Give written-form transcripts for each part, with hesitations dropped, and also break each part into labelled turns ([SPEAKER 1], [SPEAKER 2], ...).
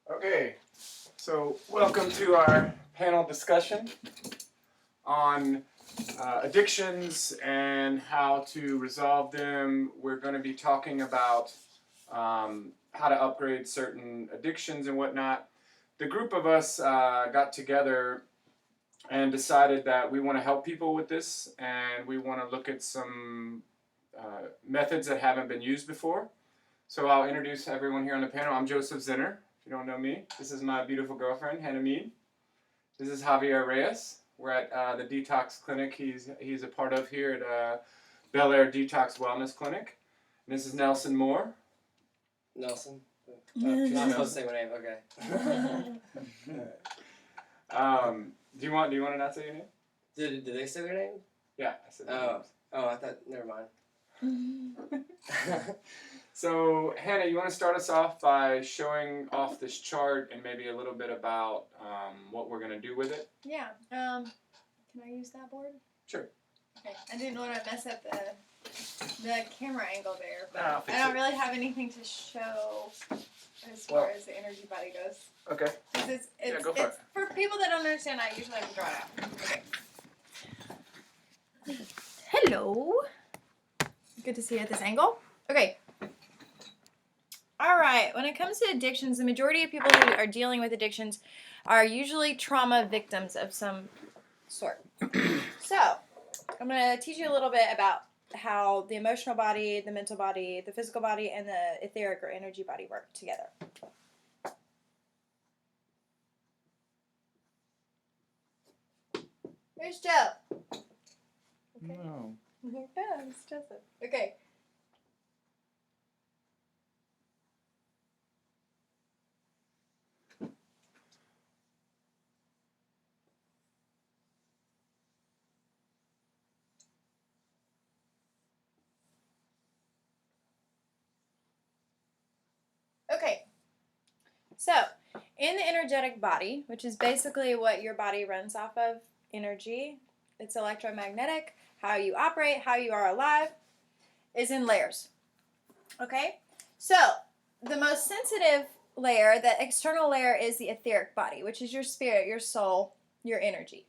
[SPEAKER 1] Okay, so welcome to our panel discussion on addictions and how to resolve them. We're going to be talking about how to upgrade certain addictions and whatnot. The group of us got together and decided that we want to help people with this, and we want to look at some methods that haven't been used before. So I'll introduce everyone here on the panel. I'm Joseph Zenner. If you don't know me, this is my beautiful girlfriend, Hannah Mead. This is Javier Reyes. We're at the detox clinic he's a part of here at Bel Air Detox Wellness Clinic. And this is Nelson Moore.
[SPEAKER 2] Nelson? You're not supposed to say my name, okay.
[SPEAKER 1] Do you want to not say your name?
[SPEAKER 2] Did they say their name?
[SPEAKER 1] Yeah, I said their names.
[SPEAKER 2] Oh, I thought, never mind.
[SPEAKER 1] So, Hannah, you want to start us off by showing off this chart and maybe a little bit about what we're going to do with it?
[SPEAKER 3] Yeah. Can I use that board?
[SPEAKER 1] Sure.
[SPEAKER 3] Okay. I didn't want to mess up the camera angle there, but
[SPEAKER 1] I'll fix
[SPEAKER 3] I don't
[SPEAKER 1] it.
[SPEAKER 3] really have anything to show as far as the energy body goes.
[SPEAKER 1] Okay.
[SPEAKER 3] It's
[SPEAKER 1] go for it.
[SPEAKER 3] for people that don't understand, I usually have to draw it out. Okay. Hello. Good to see you at this angle. Okay. All right. When it comes to addictions, the majority of people who are dealing with addictions are usually trauma victims of some sort. So, I'm going to teach you a little bit about how the emotional body, the mental body, the physical body, and the etheric or energy body work together. Here's Joe. Okay.
[SPEAKER 1] No.
[SPEAKER 3] Yeah, it's Joseph. Okay. Okay. So, in the energetic body, which is basically what your body runs off of, energy, it's electromagnetic, how you operate, how you are alive, is in layers. Okay? So, the most sensitive layer, the external layer, is the etheric body, which is your spirit, your soul, your energy.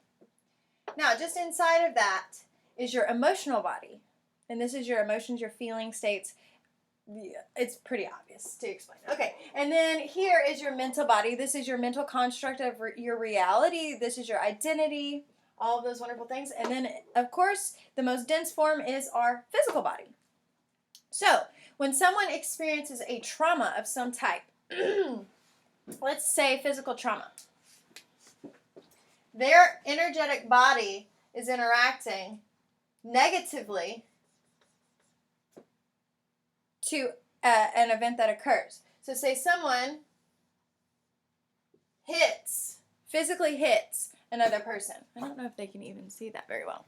[SPEAKER 3] Now, just inside of that is your emotional body. And this is your emotions, your feeling states. It's pretty obvious to explain. Okay, and then here is your mental body. This is your mental construct of your reality. This is your identity, all of those wonderful things. And then, of course, the most dense form is our physical body. So, when someone experiences a trauma of some type, let's say physical trauma, their energetic body is interacting negatively to an event that occurs. So say someone physically hits another person. I don't know if they can even see that very well.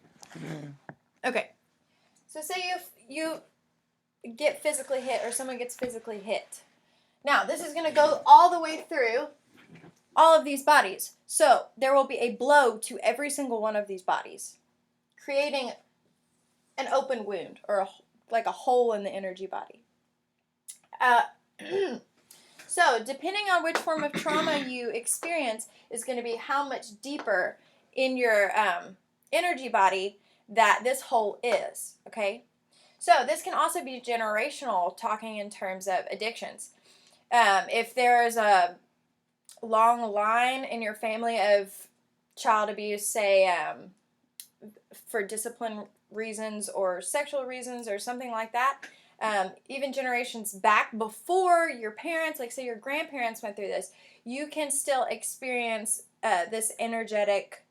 [SPEAKER 3] Okay. So say you get physically hit, or someone gets physically hit. Now, this is going to go all the way through all of these bodies. So there will be a blow to every single one of these bodies, creating an open wound, or like a hole in the energy body. So, depending on which form of trauma you experience is going to be how much deeper in your energy body that this hole is, okay? So, this can also be generational, talking in terms of addictions. If there's a long line in your family of child abuse, say, for discipline reasons or sexual reasons or something like that, even generations back before your parents, like say your grandparents went through this, you can still experience this energetic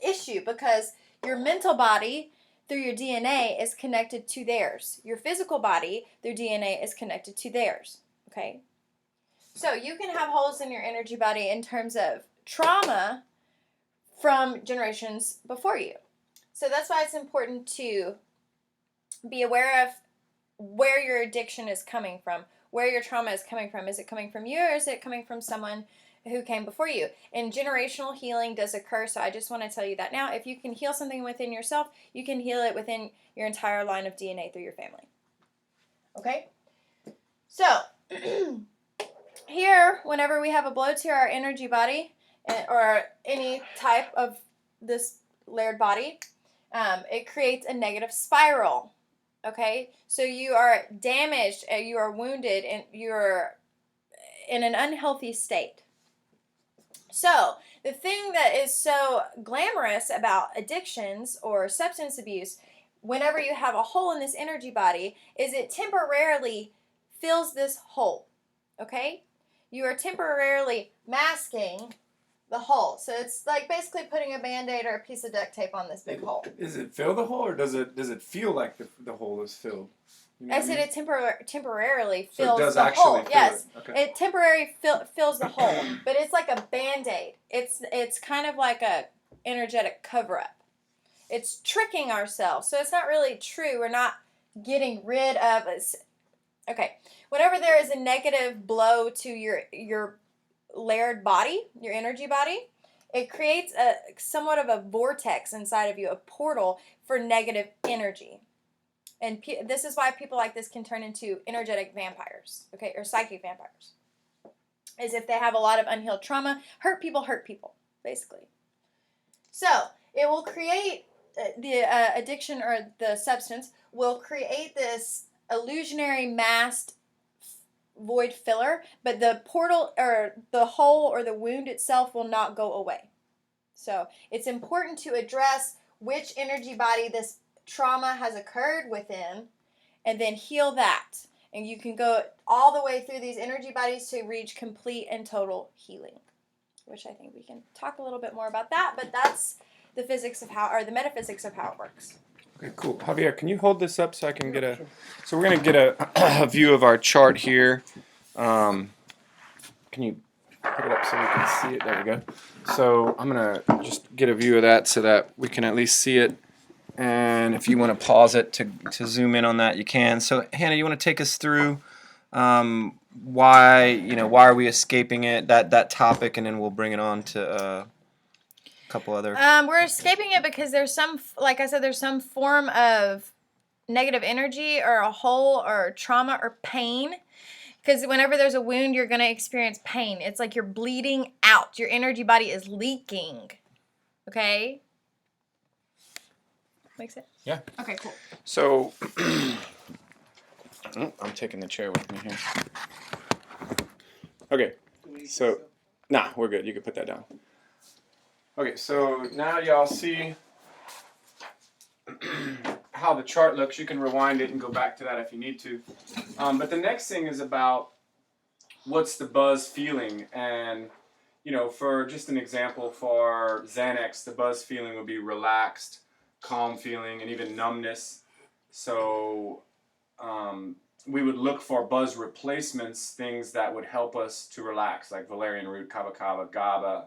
[SPEAKER 3] issue because your mental body through your DNA is connected to theirs. Your physical body, their DNA is connected to theirs, okay? So you can have holes in your energy body in terms of trauma from generations before you. So that's why it's important to be aware of where your addiction is coming from, where your trauma is coming from. Is it coming from you, or is it coming from someone who came before you? And generational healing does occur, so I just want to tell you that now. If you can heal something within yourself, you can heal it within your entire line of DNA through your family. Okay? So, here Or whenever we have a blow to our energy body or any type of this layered body, it creates a negative spiral. Okay, so you are damaged, you are wounded, and you're in an unhealthy state. So the thing that is so glamorous about addictions or substance abuse, whenever you have a hole in this energy body, is it temporarily fills this hole. Okay, you are temporarily masking the hole. So it's like basically putting a Band-Aid or a piece of duct tape on this big hole.
[SPEAKER 1] Does it fill the hole, or does it feel like the hole is filled? You know
[SPEAKER 3] I said it temporarily
[SPEAKER 1] so
[SPEAKER 3] fills
[SPEAKER 1] it does
[SPEAKER 3] the
[SPEAKER 1] actually
[SPEAKER 3] hole.
[SPEAKER 1] fill
[SPEAKER 3] Yes,
[SPEAKER 1] it. Okay.
[SPEAKER 3] it temporarily fills the hole, but it's like a Band-Aid. It's kind of like a energetic cover-up. It's tricking ourselves, so it's not really true. We're not getting rid of us. Okay, whenever there is a negative blow to your layered body, your energy body, it creates a somewhat of a vortex inside of you, a portal for negative energy. And this is why people like this can turn into energetic vampires, okay, or psychic vampires. Is if they have a lot of unhealed trauma, hurt people, basically. So it will create the addiction or the substance will create this illusionary masked void filler, but the portal or the hole or the wound itself will not go away. So it's important to address which energy body this trauma has occurred within and then heal that. And you can go all the way through these energy bodies to reach complete and total healing, which I think we can talk a little bit more about that, but that's the physics of how, or the metaphysics of how it works.
[SPEAKER 1] Okay, cool. Javier, can you hold this up so I can get a... So we're going to get a view of our chart here. Can you put it up so we can see it? There we go. So I'm going to just get a view of that so that we can at least see it. And if you want to pause it to zoom in on that, you can. So Hannah, you want to take us through why are we escaping it, that topic, and then we'll bring it on to... couple other.
[SPEAKER 3] We're escaping it because there's some, like I said, there's some form of negative energy or a hole or trauma or pain. Because whenever there's a wound, you're going to experience pain. It's like you're bleeding out. Your energy body is leaking. Okay? Make sense?
[SPEAKER 1] Yeah.
[SPEAKER 3] Okay, cool.
[SPEAKER 1] So, I'm taking the chair with me here. Okay. So, nah, we're good. You can put that down. Okay, so now y'all see how the chart looks. You can rewind it and go back to that if you need to. But the next thing is about what's the buzz feeling. And, for just an example, for Xanax, the buzz feeling would be relaxed, calm feeling, and even numbness. So we would look for buzz replacements, things that would help us to relax, like valerian root, kava kava, GABA.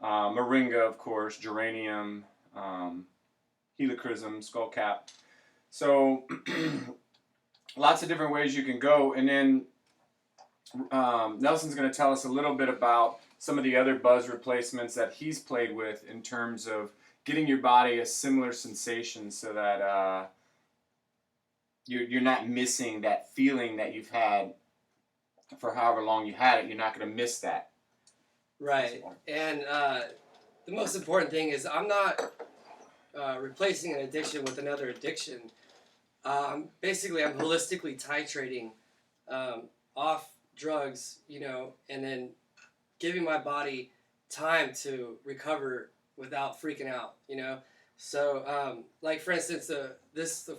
[SPEAKER 1] Moringa, of course, geranium, helichrysum, skullcap. So lots of different ways you can go. And then Nelson's going to tell us a little bit about some of the other buzz replacements that he's played with in terms of getting your body a similar sensation so that you're not missing that feeling that you've had for however long you had it. You're not going to miss that.
[SPEAKER 2] Right, and the most important thing is I'm not replacing an addiction with another addiction. Basically, I'm holistically titrating off drugs, and then giving my body time to recover without freaking out, So, like for instance, the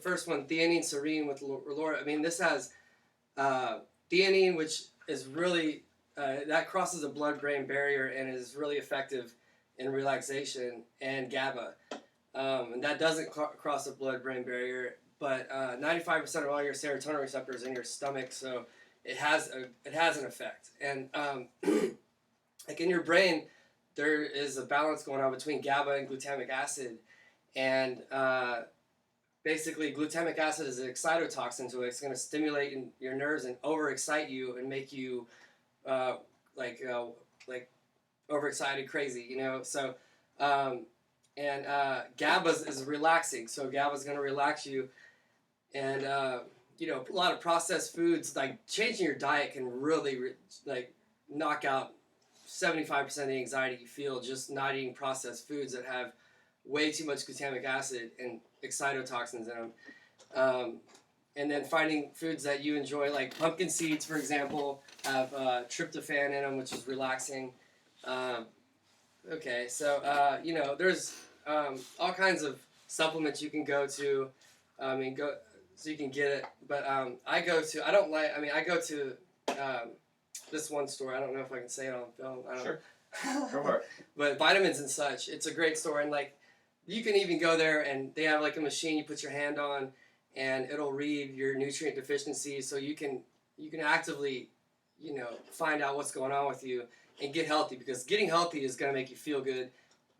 [SPEAKER 2] first one, theanine serene with Laura. I mean, this has theanine, which is really that crosses the blood-brain barrier and is really effective in relaxation, and GABA, and that doesn't cross the blood-brain barrier, but 95% of all your serotonin receptors in your stomach, so it has an effect, and like in your brain, there is a balance going on between GABA and glutamic acid, and basically glutamic acid is an excitotoxin, so it's going to stimulate your nerves and overexcite you and make you like overexcited, crazy, So, and GABA is relaxing, so GABA is going to relax you, and you know, a lot of processed foods, like changing your diet can really like knock out 75% of the anxiety you feel just not eating processed foods that have way too much glutamic acid and excitotoxins in them. And then finding foods that you enjoy, like pumpkin seeds, for example, have tryptophan in them, which is relaxing. Okay, so you know, there's all kinds of supplements you can go to. Go so you can get it. But I go to this one store. I don't know if I can say it on film. I don't
[SPEAKER 1] Sure. Go for it.
[SPEAKER 2] But Vitamins and Such, it's a great store, and like you can even go there and they have like a machine you put your hand on, and it'll read your nutrient deficiencies, so you can actively, you know, find out what's going on with you and get healthy, because getting healthy is gonna make you feel good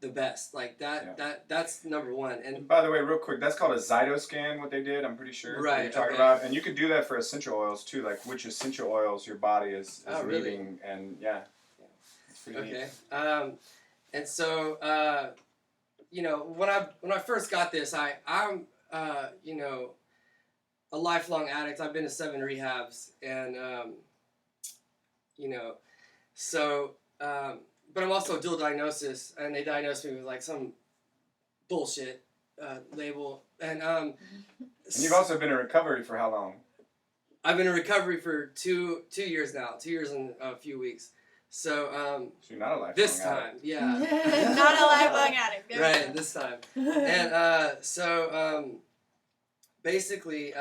[SPEAKER 2] the best. Like that, that's number one. And
[SPEAKER 1] By the way, real quick, that's called a Zytoscan, what they did, I'm pretty sure.
[SPEAKER 2] Right,
[SPEAKER 1] You're talking
[SPEAKER 2] okay.
[SPEAKER 1] about. And you could do that for essential oils too, like which essential oils your body is
[SPEAKER 2] Oh, really?
[SPEAKER 1] needing. And yeah. It's pretty neat.
[SPEAKER 2] okay. And so you know, when I first got this, I'm you know, a lifelong addict. I've been to 7 rehabs, and you know, so but I'm also dual diagnosis, and they diagnosed me with like some bullshit label, and
[SPEAKER 1] And you've also been in recovery for how long?
[SPEAKER 2] I've been in recovery for two years now, 2 years and a few weeks. So
[SPEAKER 1] So you're not a lifelong
[SPEAKER 2] this
[SPEAKER 1] addict.
[SPEAKER 2] time, yeah,
[SPEAKER 3] Not a lifelong addict. There we
[SPEAKER 2] right,
[SPEAKER 3] go.
[SPEAKER 2] this time, and so basically,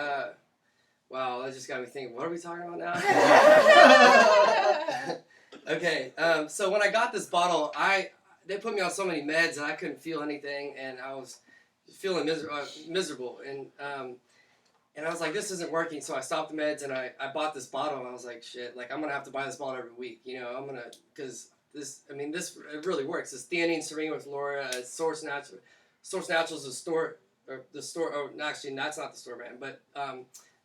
[SPEAKER 2] wow, that just got me thinking. What are we talking about now? Okay, so when I got this bottle, they put me on so many meds and I couldn't feel anything, and I was feeling miserable, and I was like, this isn't working, so I stopped the meds and I bought this bottle, and I was like, shit, like I'm gonna have to buy this bottle every week, you know, because this it really works. It's theanine, serene with laura, Source Naturals, actually that's not the store brand, but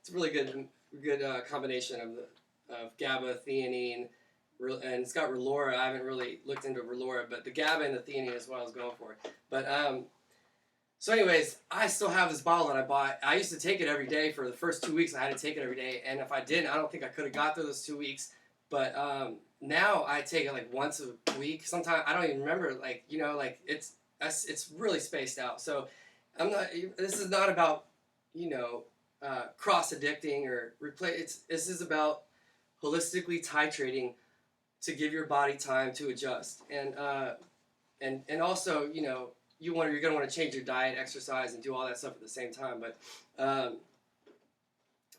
[SPEAKER 2] it's a really good combination of GABA, theanine, and it's got Relora. I haven't really looked into Relora, but the GABA and the theanine is what I was going for. But so anyways, I still have this bottle that I bought. I used to take it every day for the first 2 weeks. I had to take it every day, and if I didn't, I don't think I could have got through those 2 weeks. But now I take it like once a week. Sometimes I don't even remember. Like, you know, like it's really spaced out. So I'm not. This is not about, you know, cross addicting or replace. This is about holistically titrating to give your body time to adjust, and also, you know, you're gonna want to change your diet, exercise, and do all that stuff at the same time. But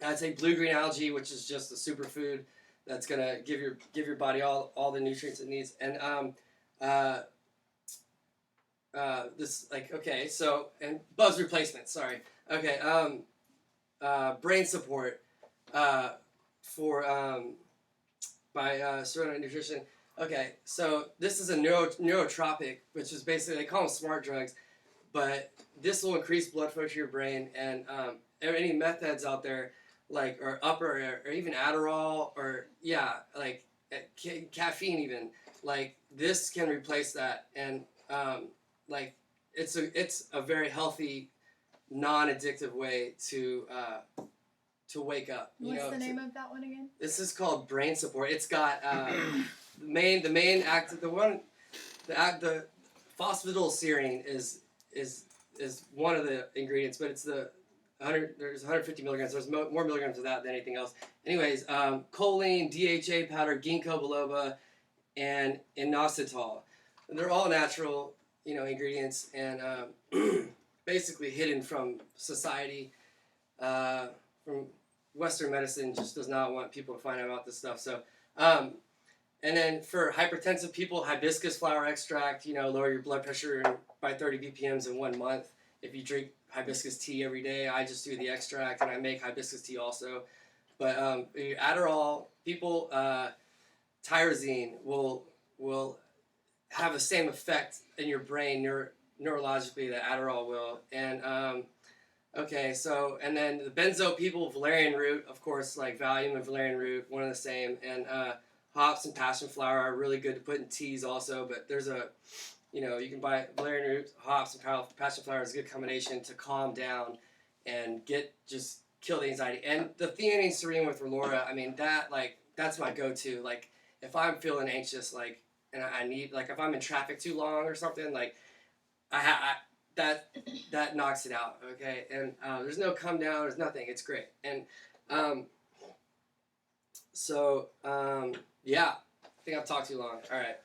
[SPEAKER 2] I'd say blue-green algae, which is just a superfood that's gonna give your body all the nutrients it needs, and this, like, okay, so, and buzz replacement. Sorry. Okay. Brain support for by Serena Nutrition. Okay, so this is a neurotropic, which is basically, they call them smart drugs, but this will increase blood flow to your brain, and any meth heads out there, like, or upper, or even Adderall, or like caffeine even, like, this can replace that, and like, it's a very healthy, non-addictive way to wake up.
[SPEAKER 3] What's the name of that one again?
[SPEAKER 2] This is called Brain Support. It's got the main active, the phosphatidylserine is one of the ingredients, but it's there's 150 milligrams. There's more milligrams of that than anything else. Anyways, choline, DHA powder, ginkgo biloba, and inositol. And they're all natural, you know, ingredients, and basically hidden from society, from Western medicine. Just does not want people to find out about this stuff. So, and then for hypertensive people, hibiscus flower extract, you know, lower your blood pressure by 30 BPMs in 1 month. If you drink hibiscus tea every day, I just do the extract, and I make hibiscus tea also. But Adderall, people, tyrosine will have the same effect in your brain neurologically that Adderall will. And okay, so, and then the benzo people, valerian root, of course, like Valium and valerian root, one and the same. And hops and passion flower are really good to put in teas also, but there's you know, you can buy valerian root, hops, and passion flower is a good combination to calm down and get kill the anxiety. And the theanine serene with Relora, I mean, that's my go-to. Like, if I'm feeling anxious, like, and I need, like, if I'm in traffic too long or something, like, that knocks it out, okay? And there's no come down, there's nothing. It's great. And yeah, I think I've talked too long. All right.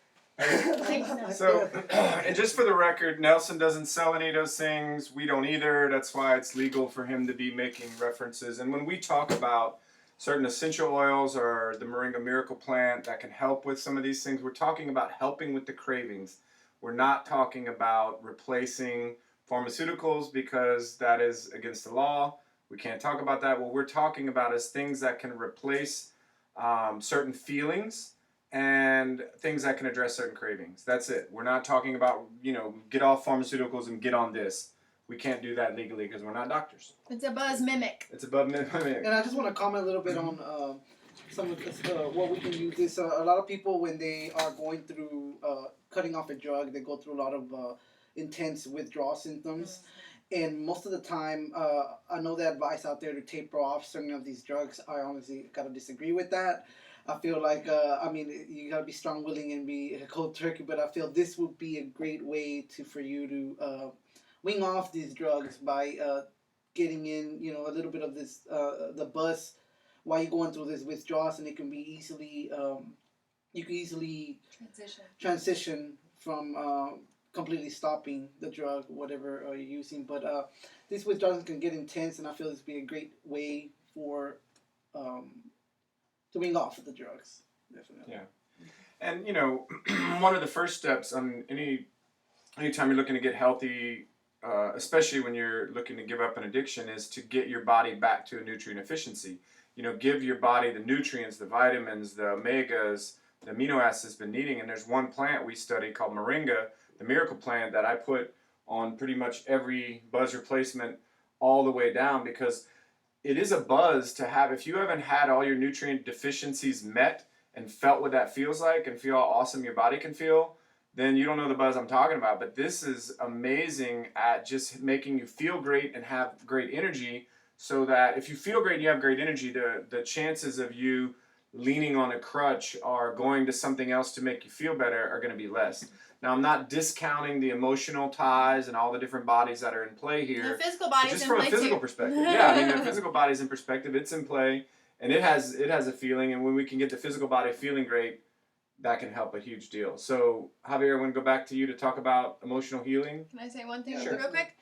[SPEAKER 1] So, and just for the record, Nelson doesn't sell any of those things. We don't either. That's why it's legal for him to be making references. And when we talk about certain essential oils or the Moringa Miracle Plant that can help with some of these things, we're talking about helping with the cravings. We're not talking about replacing pharmaceuticals because that is against the law. We can't talk about that. What we're talking about is things that can replace certain feelings and things that can address certain cravings. That's it. We're not talking about, get off pharmaceuticals and get on this. We can't do that legally because we're not doctors.
[SPEAKER 3] It's a buzz mimic.
[SPEAKER 1] It's a buzz mimic.
[SPEAKER 4] And I just want to comment a little bit on some of this, what we can use. This a lot of people, when they are going through cutting off a drug, they go through a lot of intense withdrawal symptoms. And most of the time, I know the advice out there to taper off certain of these drugs. I honestly gotta disagree with that. I feel like, you gotta be strong-willing and be cold turkey, but I feel this would be a great way for you to wing off these drugs by getting in, a little bit of this, the buzz while you're going through this withdrawals, and it can be easily, you can easily transition from completely stopping the drug, whatever you're using. But these withdrawals can get intense, and I feel this would be a great way for to wing off the drugs, definitely.
[SPEAKER 1] Yeah. And, one of the first steps on anytime you're looking to get healthy, especially when you're looking to give up an addiction, is to get your body back to a nutrient efficiency. Give your body the nutrients, the vitamins, the omegas, the amino acids it's been needing. And there's one plant we study called Moringa, the miracle plant, that I put on pretty much every buzz replacement all the way down, because it is a buzz to have. If you haven't had all your nutrient deficiencies met and felt what that feels like and feel how awesome your body can feel, then you don't know the buzz I'm talking about. But this is amazing at just making you feel great and have great energy, so that if you feel great and you have great energy, the chances of you leaning on a crutch or going to something else to make you feel better are going to be less. Now, I'm not discounting the emotional ties and all the different bodies that are in play here.
[SPEAKER 3] The physical body's
[SPEAKER 1] just
[SPEAKER 3] in
[SPEAKER 1] from
[SPEAKER 3] play
[SPEAKER 1] a physical
[SPEAKER 3] too.
[SPEAKER 1] perspective. Yeah, the physical body's in perspective. It's in play, and it has a feeling. And when we can get the physical body feeling great, that can help a huge deal. So, Javier, I want to go back to you to talk about emotional healing.
[SPEAKER 3] Can I say one thing
[SPEAKER 1] Sure.
[SPEAKER 3] real quick?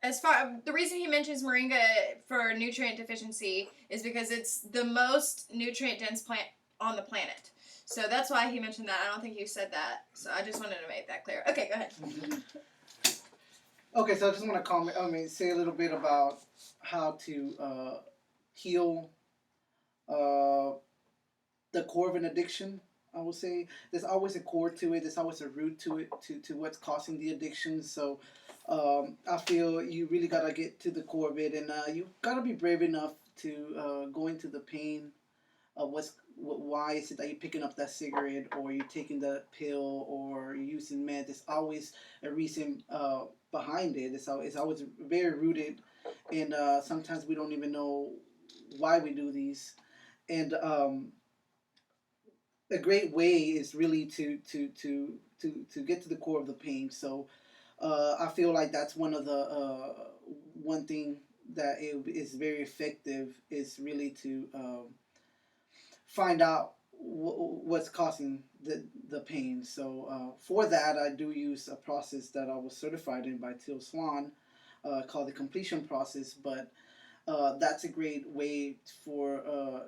[SPEAKER 3] The reason he mentions moringa for nutrient deficiency is because it's the most nutrient dense plant on the planet. So that's why he mentioned that. I don't think you said that. So I just wanted to make that clear. Okay, go ahead.
[SPEAKER 4] Okay, so I just want to say a little bit about how to heal the core of an addiction. I would say there's always a core to it. There's always a root to it, to what's causing the addiction. So I feel you really got to get to the core of it, and you got to be brave enough to go into the pain of why is it that you're picking up that cigarette, or you're taking the pill, or you're using meth. There's always a reason behind it. It's always very rooted, and sometimes we don't even know why we do these. And a great way is really to get to the core of the pain. So I feel like that's one of the one thing that is very effective is really to find out what's causing the pain. So for that, I do use a process that I was certified in by Teal Swan, called the completion process. But that's a great way for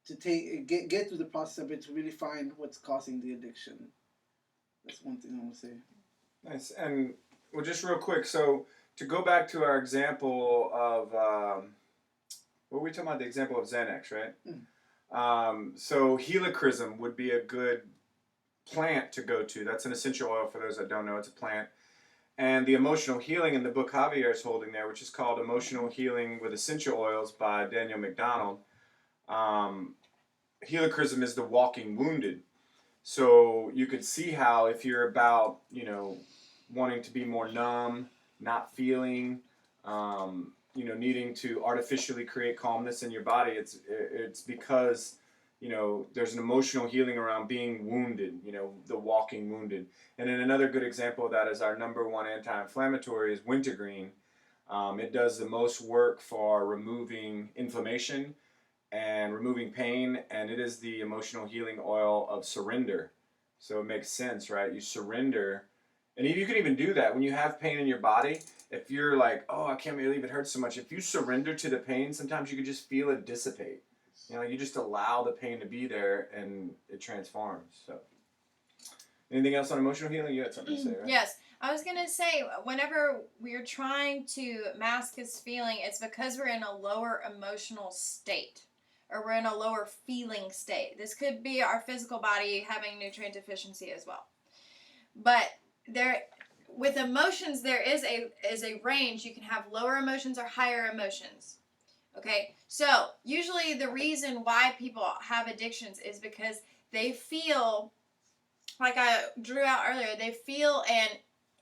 [SPEAKER 4] to get through the process of it, to really find what's causing the addiction. That's one thing I want to say.
[SPEAKER 1] Nice. And well, just real quick, so to go back to our example of what were we talking about? The example of Xanax, right? So helichrysum would be a good plant to go to. That's an essential oil for those that don't know. It's a plant. And the emotional healing in the book Javier is holding there, which is called Emotional Healing with Essential Oils by Daniel McDonald. Helichrysum is the walking wounded. So you could see how if you're about, wanting to be more numb, not feeling, needing to artificially create calmness in your body. It's because there's an emotional healing around being wounded, the walking wounded. And then another good example of that is our number one anti-inflammatory is wintergreen. It does the most work for removing inflammation and removing pain, and it is the emotional healing oil of surrender. So it makes sense, right? You surrender, and you can even do that when you have pain in your body. If you're like, oh, I can't believe it hurts so much. If you surrender to the pain, sometimes you can just feel it dissipate. You just allow the pain to be there, and it transforms. So, anything else on emotional healing? You had something to say, right?
[SPEAKER 3] Yes. I was going to say, whenever we're trying to mask this feeling, it's because we're in a lower emotional state, or we're in a lower feeling state. This could be our physical body having nutrient deficiency as well. But with emotions, there is a range. You can have lower emotions or higher emotions. Okay, so usually the reason why people have addictions is because they feel, like I drew out earlier, they feel an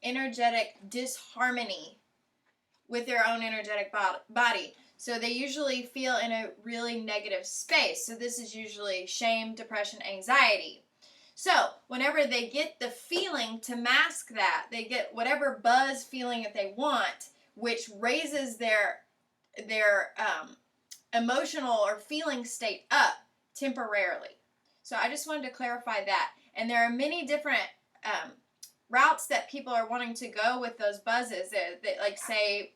[SPEAKER 3] energetic disharmony with their own energetic body. So they usually feel in a really negative space. So this is usually shame, depression, anxiety. So whenever they get the feeling to mask that, they get whatever buzz feeling that they want, which raises their emotional or feeling state up temporarily. So I just wanted to clarify that. And there are many different routes that people are wanting to go with those buzzes. That like say,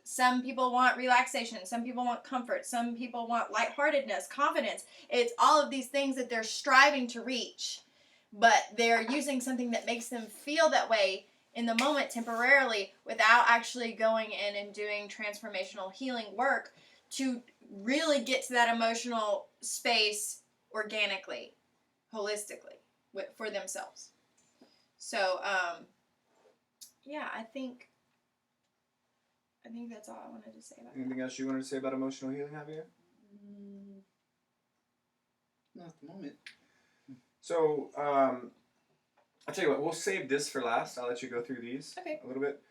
[SPEAKER 3] some people want relaxation, some people want comfort, some people want lightheartedness, confidence. It's all of these things that they're striving to reach, but they're using something that makes them feel that way in the moment temporarily without actually going in and doing transformational healing work to really get to that emotional space organically, holistically, for themselves. So, yeah, I think that's all I wanted to say about
[SPEAKER 1] Anything else you wanted to say about emotional healing, Javier?
[SPEAKER 4] Not at the moment.
[SPEAKER 1] So, I'll tell you what, we'll save this for last. I'll let you go through these a little bit.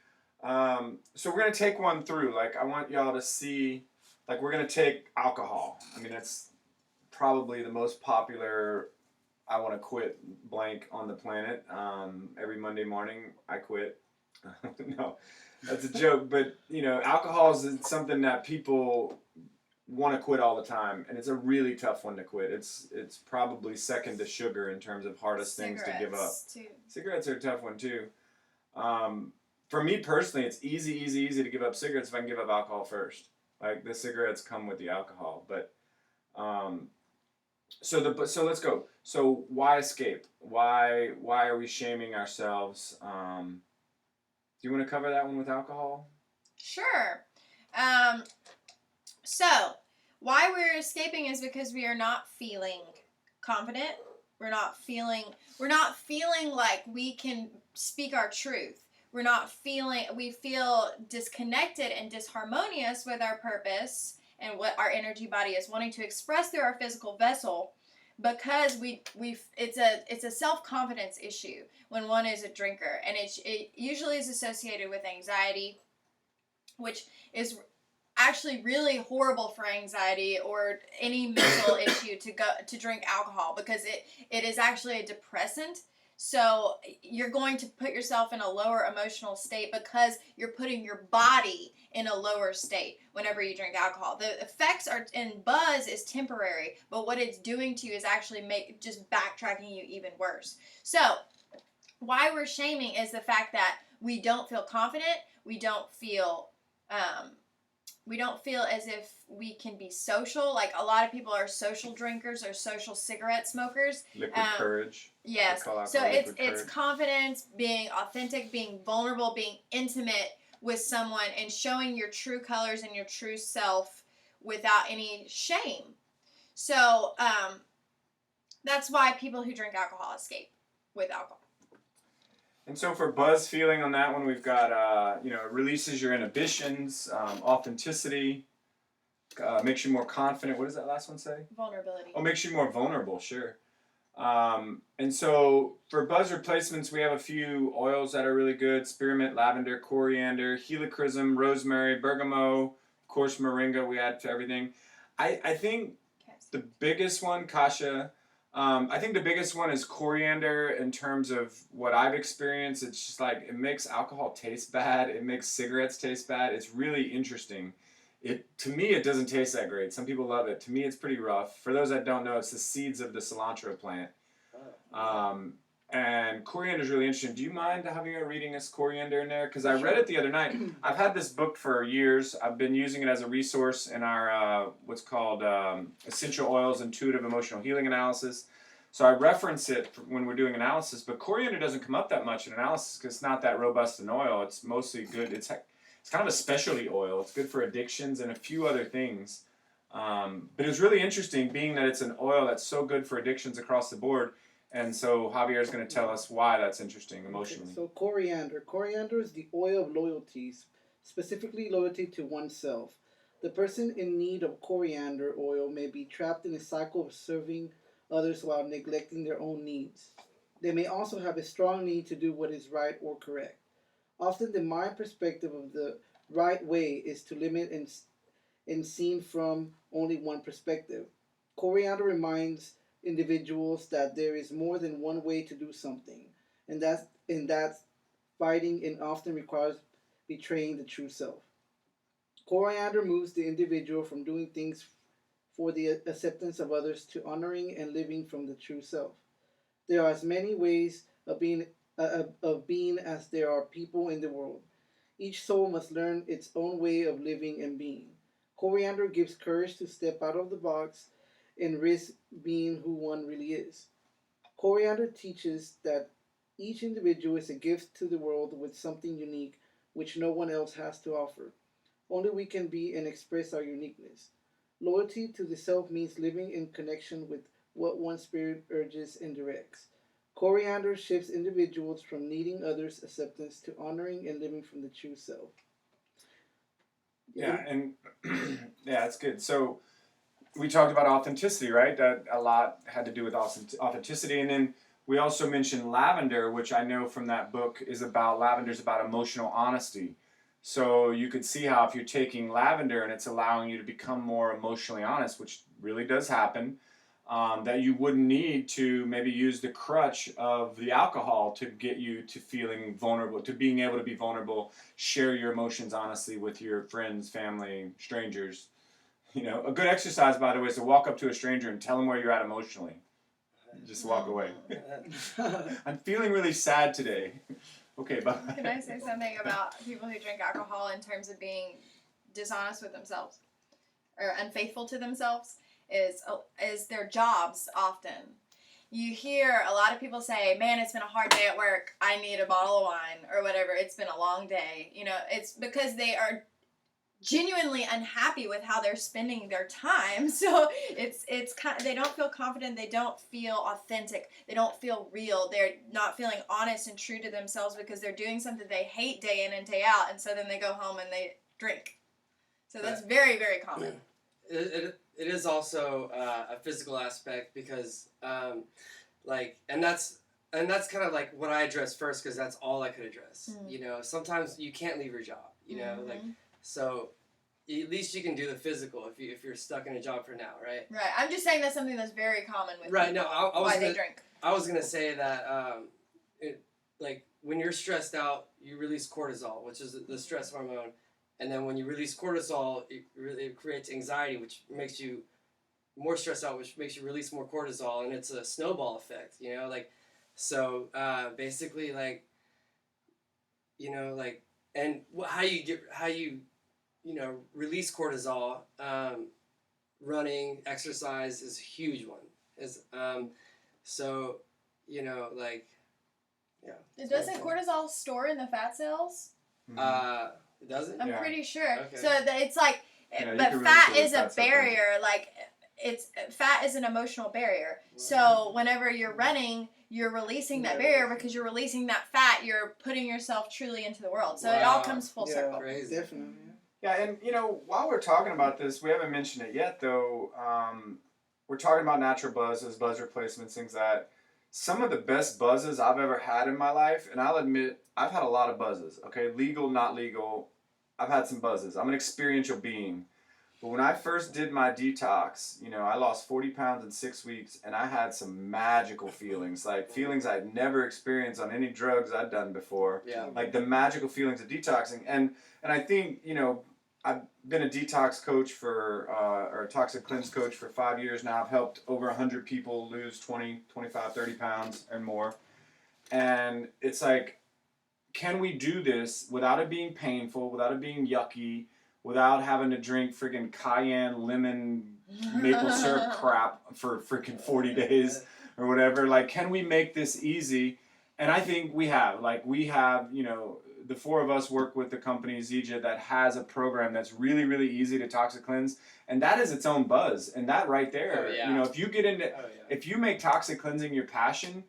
[SPEAKER 1] So we're going to take one through. Like, I want y'all to see, like, we're going to take alcohol. I mean, that's probably the most popular I want to quit blank on the planet. Every Monday morning, I quit. No, that's a joke. But, alcohol is something that people want to quit all the time, and it's a really tough one to quit. It's probably second to sugar in terms of hardest things to give up. Cigarettes are a tough one too. For me personally, it's easy to give up cigarettes if I can give up alcohol first. Like, the cigarettes come with the alcohol, but so let's go. So why escape? Why are we shaming ourselves? Do you want to cover that one with alcohol?
[SPEAKER 3] Sure. So, why we're escaping is because we are not feeling confident. We're not feeling like we can speak our truth. We feel disconnected and disharmonious with our purpose and what our energy body is wanting to express through our physical vessel, because it's a self-confidence issue when one is a drinker, and it usually is associated with anxiety, which is actually really horrible for anxiety or any mental issue to drink alcohol, because it is actually a depressant. So you're going to put yourself in a lower emotional state because you're putting your body in a lower state whenever you drink alcohol. The effects in buzz is temporary, but what it's doing to you is actually just backtracking you even worse. So why we're shaming is the fact that we don't feel confident. We don't feel as if we can be social. Like, a lot of people are social drinkers or social cigarette smokers.
[SPEAKER 1] Liquid courage.
[SPEAKER 3] Yes. So it's confidence, being authentic, being vulnerable, being intimate with someone, and showing your true colors and your true self without any shame. So that's why people who drink alcohol escape with alcohol.
[SPEAKER 1] And so for buzz feeling on that one, we've got, it releases your inhibitions, authenticity, makes you more confident. What does that last one say?
[SPEAKER 3] Vulnerability.
[SPEAKER 1] Oh, makes you more vulnerable, sure. And so for buzz replacements, we have a few oils that are really good: spearmint, lavender, coriander, helichrysum, rosemary, bergamot, course, moringa we add to everything. I think the biggest one, Kasha, I think the biggest one is coriander in terms of what I've experienced. It's just like it makes alcohol taste bad. It makes cigarettes taste bad. It's really interesting. To me, it doesn't taste that great. Some people love it. To me, it's pretty rough. For those that don't know, it's the seeds of the cilantro plant. And coriander is really interesting. Do you mind having a reading this coriander in there? Because I read it the other night. I've had this book for years. I've been using it as a resource in our what's called Essential Oils Intuitive Emotional Healing Analysis. So I reference it when we're doing analysis. But coriander doesn't come up that much in analysis because it's not that robust an oil. It's mostly good. It's kind of a specialty oil. It's good for addictions and a few other things. But it was really interesting, being that it's an oil that's so good for addictions across the board. And so Javier is going to tell us why that's interesting emotionally.
[SPEAKER 4] Okay, so coriander. Coriander is the oil of loyalty, specifically loyalty to oneself. The person in need of coriander oil may be trapped in a cycle of serving others while neglecting their own needs. They may also have a strong need to do what is right or correct. Often the mind perspective of the right way is to limit and seen from only one perspective. Coriander reminds individuals that there is more than one way to do something, and that fighting and often requires betraying the true self. Coriander moves the individual from doing things for the acceptance of others to honoring and living from the true self. There are as many ways of being as there are people in the world. Each soul must learn its own way of living and being. Coriander gives courage to step out of the box and risk being who one really is. Coriander teaches that each individual is a gift to the world with something unique which no one else has to offer. Only we can be and express our uniqueness. Loyalty to the self means living in connection with what one's spirit urges and directs. Coriander shifts individuals from needing others' acceptance to honoring and living from the true self.
[SPEAKER 1] Yeah, and yeah, that's good. So we talked about authenticity, right? That a lot had to do with authenticity. And then we also mentioned lavender, which I know from that book lavender's about emotional honesty. So you could see how if you're taking lavender and it's allowing you to become more emotionally honest, which really does happen, that you wouldn't need to maybe use the crutch of the alcohol to get you to feeling vulnerable, to being able to be vulnerable, share your emotions honestly with your friends, family, strangers. You know, a good exercise, by the way, is to walk up to a stranger and tell them where you're at emotionally. Just walk away. I'm feeling really sad today. Okay, bye.
[SPEAKER 3] Can I say something about people who drink alcohol in terms of being dishonest with themselves or unfaithful to themselves? Is their jobs often. You hear a lot of people say, man, it's been a hard day at work. I need a bottle of wine or whatever. It's been a long day. You know, it's because they are genuinely unhappy with how they're spending their time. So it's kind of, they don't feel confident. They don't feel authentic. They don't feel real. They're not feeling honest and true to themselves because they're doing something they hate day in and day out. And so then they go home and they drink. So that's very, very common.
[SPEAKER 2] It is also a physical aspect because, and that's kind of like what I addressed first because that's all I could address. You know, sometimes you can't leave your job. You know, so at least you can do the physical if you're stuck in a job for now, right?
[SPEAKER 3] Right. I'm just saying that's something that's very common with
[SPEAKER 2] right.
[SPEAKER 3] people,
[SPEAKER 2] No, I was
[SPEAKER 3] why
[SPEAKER 2] gonna,
[SPEAKER 3] they drink.
[SPEAKER 2] I was gonna say that like when you're stressed out, you release cortisol, which is the stress hormone. And then when you release cortisol, it creates anxiety, which makes you more stressed out, which makes you release more cortisol, and it's a snowball effect, you know, like, so basically, like, you know, like, and how you release cortisol, running, exercise is a huge one. So, you know, like, yeah.
[SPEAKER 3] Doesn't cortisol store in the fat cells?
[SPEAKER 2] Does it?
[SPEAKER 3] I'm pretty sure.
[SPEAKER 2] Okay.
[SPEAKER 3] So that it's like,
[SPEAKER 1] Yeah,
[SPEAKER 3] but
[SPEAKER 1] really
[SPEAKER 3] fat
[SPEAKER 1] feel
[SPEAKER 3] is
[SPEAKER 1] the
[SPEAKER 3] a
[SPEAKER 1] fat cell
[SPEAKER 3] barrier. Like, fat is an emotional barrier. So whenever you're running, you're releasing that barrier because you're releasing that fat. You're putting yourself truly into the world. So it all comes full circle.
[SPEAKER 2] Crazy.
[SPEAKER 4] Definitely.
[SPEAKER 1] Yeah, and you know, while we're talking about this, we haven't mentioned it yet, though. We're talking about natural buzzes, buzz replacements, things that. Some of the best buzzes I've ever had in my life, and I'll admit I've had a lot of buzzes. Okay, legal, not legal. I've had some buzzes. I'm an experiential being. But when I first did my detox, you know, I lost 40 pounds in 6 weeks, and I had some magical feelings, like feelings I'd never experienced on any drugs I'd done before.
[SPEAKER 2] Yeah.
[SPEAKER 1] Like the magical feelings of detoxing. And I think, you know, I've been a detox coach for, or a toxic cleanse coach for 5 years now. I've helped over 100 people lose 20, 25, 30 pounds and more. And it's like, can we do this without it being painful, without it being yucky, without having to drink friggin' cayenne, lemon, maple syrup crap for friggin' 40 days or whatever? Like, can we make this easy? And I think we have. Like, we have, you know, the four of us work with the company Zija that has a program that's really, really easy to toxic cleanse. And that is its own buzz. And that right there, you know, if you get into, if you make toxic cleansing your passion,